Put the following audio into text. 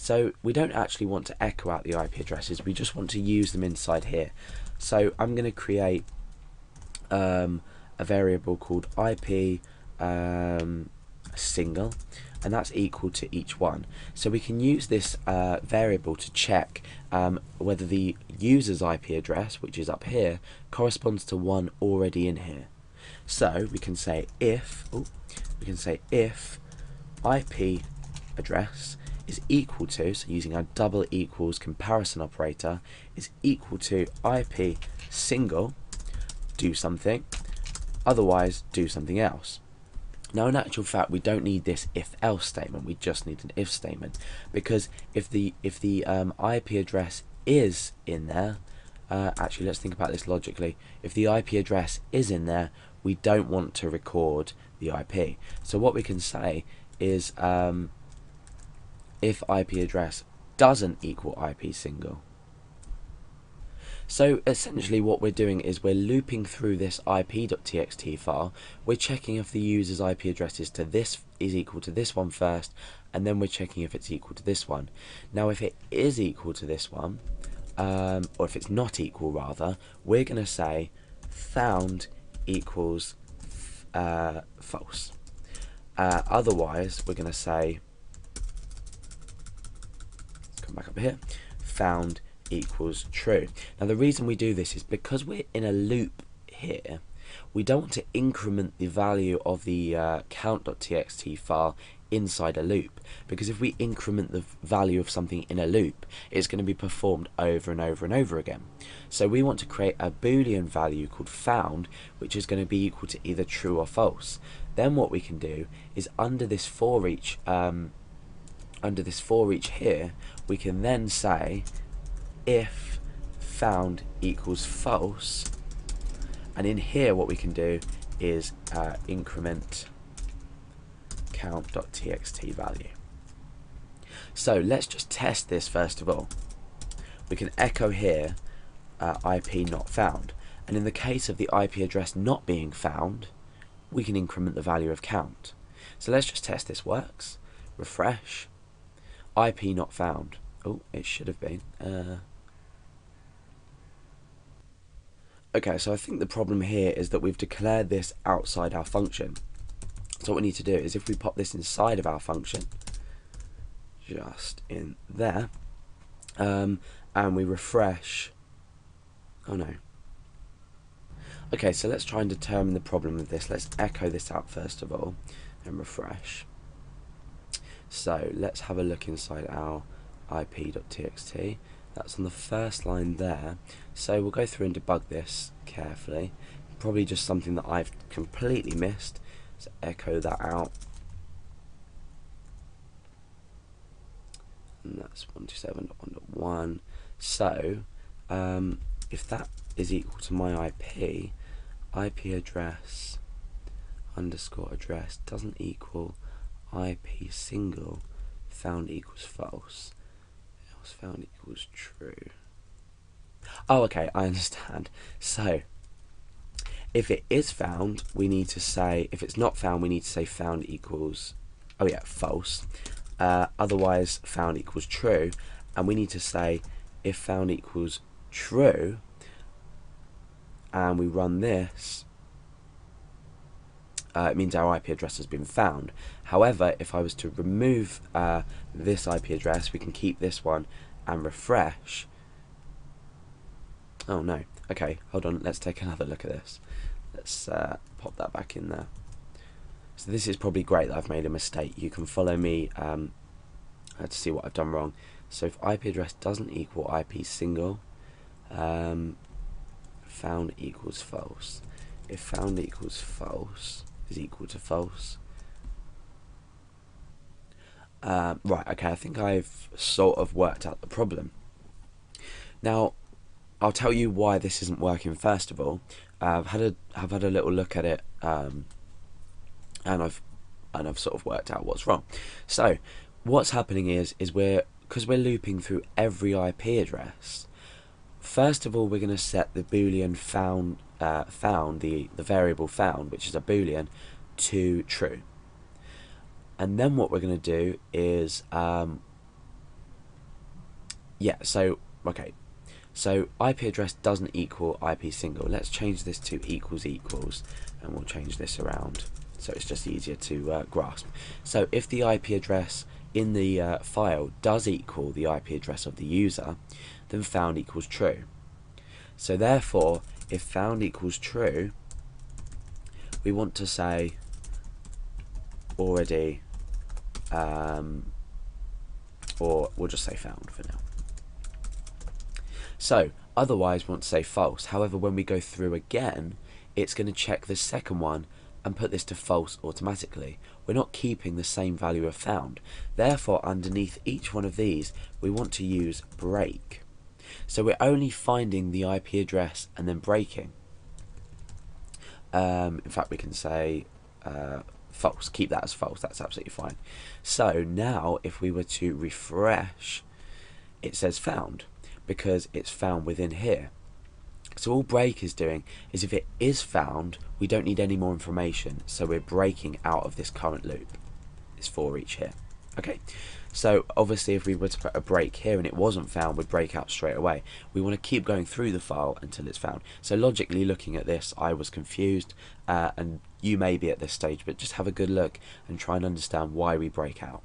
So we don't actually want to echo out the IP addresses, we just want to use them inside here. So I'm going to create a variable called IP single, and that's equal to each one. So we can use this variable to check whether the user's IP address, which is up here, corresponds to one already in here. So we can say if IP address is equal to, so using our double equals comparison operator, is equal to IP single, do something, otherwise do something else. Now in actual fact we don't need this if-else statement, we just need an if statement, because if the IP address is in there, actually let's think about this logically. If the IP address is in there, we don't want to record the IP. So what we can say is if IP address doesn't equal IP single. So essentially what we're doing is we're looping through this ip.txt file, we're checking if the user's IP address is equal to this one first, and then we're checking if it's equal to this one. Now if it is equal to this one, or if it's not equal rather, we're going to say found equals false. Otherwise we're going to say, come back up here, found equals true. Now the reason we do this is because we're in a loop here, we don't want to increment the value of the count.txt file inside a loop, because if we increment the value of something in a loop, it's going to be performed over and over and over again. So we want to create a boolean value called found, which is going to be equal to either true or false. Then what we can do is under this for each here, we can then say if found equals false, and in here what we can do is increment count.txt value. So let's just test this first of all. We can echo here IP not found, and in the case of the IP address not being found, we can increment the value of count. So let's just test this works. Refresh. IP not found. Oh, it should have been. Okay, so I think the problem here is that we've declared this outside our function. So what we need to do is if we pop this inside of our function, just in there, and we refresh. Oh no. Okay, so let's try and determine the problem with this. Let's echo this out first of all and refresh. So let's have a look inside our ip.txt. That's on the first line there. So we'll go through and debug this carefully. Probably just something that I've completely missed. So echo that out. And that's 127.1.1. So if that is equal to my IP address underscore address doesn't equal IP single, found equals false, else found equals true. Oh, okay, I understand. So if it is found, we need to say, if it's not found, we need to say found equals, oh yeah, false. Otherwise found equals true, and we need to say if found equals true, and we run this, it means our IP address has been found. However, if I was to remove this IP address, we can keep this one and refresh. Oh no. Okay, hold on, let's take another look at this. Let's pop that back in there. So this is probably great that I've made a mistake. You can follow me to see what I've done wrong. So if IP address doesn't equal IP single, found equals false. If found equals false is equal to false. Right, okay, I think I've sort of worked out the problem. Now, I'll tell you why this isn't working first of all. I've had a little look at it, and I've sort of worked out what's wrong. So what's happening is because we're looping through every IP address. First of all, we're going to set the boolean found, the variable found, which is a boolean, to true. And then what we're going to do is yeah, so, okay. So IP address doesn't equal IP single. Let's change this to equals equals, and we'll change this around so it's just easier to grasp. So if the IP address in the file does equal the IP address of the user, then found equals true. So therefore, if found equals true, we want to say already, or we'll just say found for now. So otherwise we want to say false. However, when we go through again, it's going to check the second one and put this to false automatically. We're not keeping the same value of found. Therefore, underneath each one of these, we want to use break. So we're only finding the IP address and then breaking. In fact, we can say false. Keep that as false. That's absolutely fine. So now, if we were to refresh, it says found, because it's found within here. So all break is doing is, if it is found, we don't need any more information, so we're breaking out of this current loop. It's for each here. Okay, so obviously if we were to put a break here and it wasn't found, we'd break out straight away. We want to keep going through the file until it's found. So logically looking at this, I was confused, and you may be at this stage, but just have a good look and try and understand why we break out.